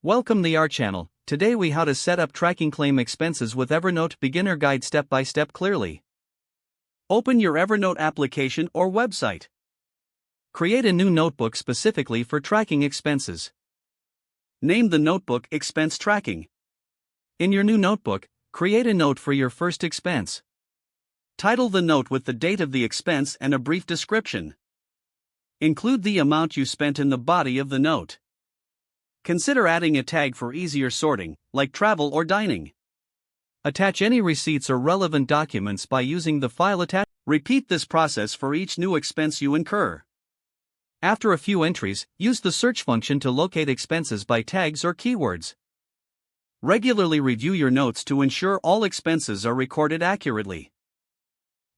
Welcome to our channel. Today we how to set up tracking claim expenses with Evernote beginner guide step by step clearly. Open your Evernote application or website. Create a new notebook specifically for tracking expenses. Name the notebook Expense Tracking. In your new notebook, create a note for your first expense. Title the note with the date of the expense and a brief description. Include the amount you spent in the body of the note. Consider adding a tag for easier sorting, like travel or dining. Attach any receipts or relevant documents by using the file attachment. Repeat this process for each new expense you incur. After a few entries, use the search function to locate expenses by tags or keywords. Regularly review your notes to ensure all expenses are recorded accurately.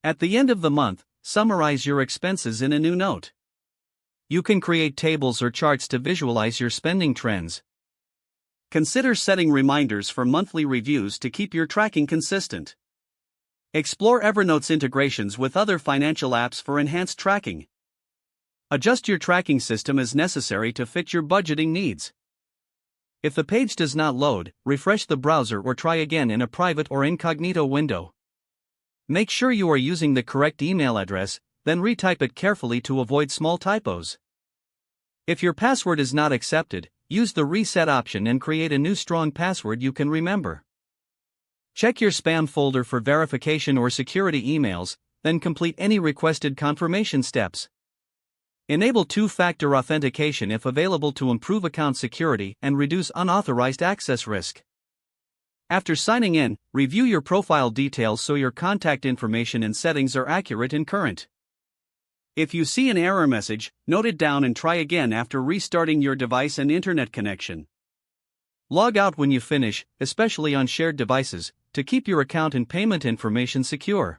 At the end of the month, summarize your expenses in a new note. You can create tables or charts to visualize your spending trends. Consider setting reminders for monthly reviews to keep your tracking consistent. Explore Evernote's integrations with other financial apps for enhanced tracking. Adjust your tracking system as necessary to fit your budgeting needs. If the page does not load, refresh the browser or try again in a private or incognito window. Make sure you are using the correct email address, then retype it carefully to avoid small typos. If your password is not accepted, use the reset option and create a new strong password you can remember. Check your spam folder for verification or security emails, then complete any requested confirmation steps. Enable two-factor authentication if available to improve account security and reduce unauthorized access risk. After signing in, review your profile details so your contact information and settings are accurate and current. If you see an error message, note it down and try again after restarting your device and internet connection. Log out when you finish, especially on shared devices, to keep your account and payment information secure.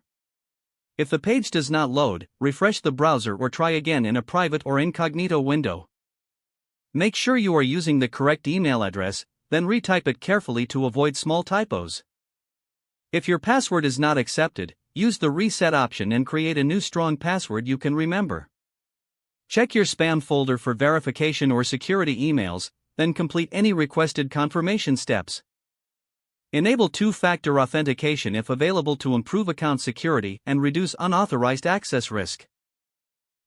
If the page does not load, refresh the browser or try again in a private or incognito window. Make sure you are using the correct email address, then retype it carefully to avoid small typos. If your password is not accepted, use the reset option and create a new strong password you can remember. Check your spam folder for verification or security emails, then complete any requested confirmation steps. Enable two-factor authentication if available to improve account security and reduce unauthorized access risk.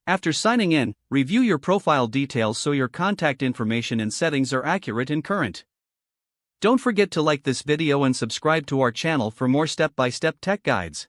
After signing in, review your profile details so your contact information and settings are accurate and current. Don't forget to like this video and subscribe to our channel for more step-by-step tech guides.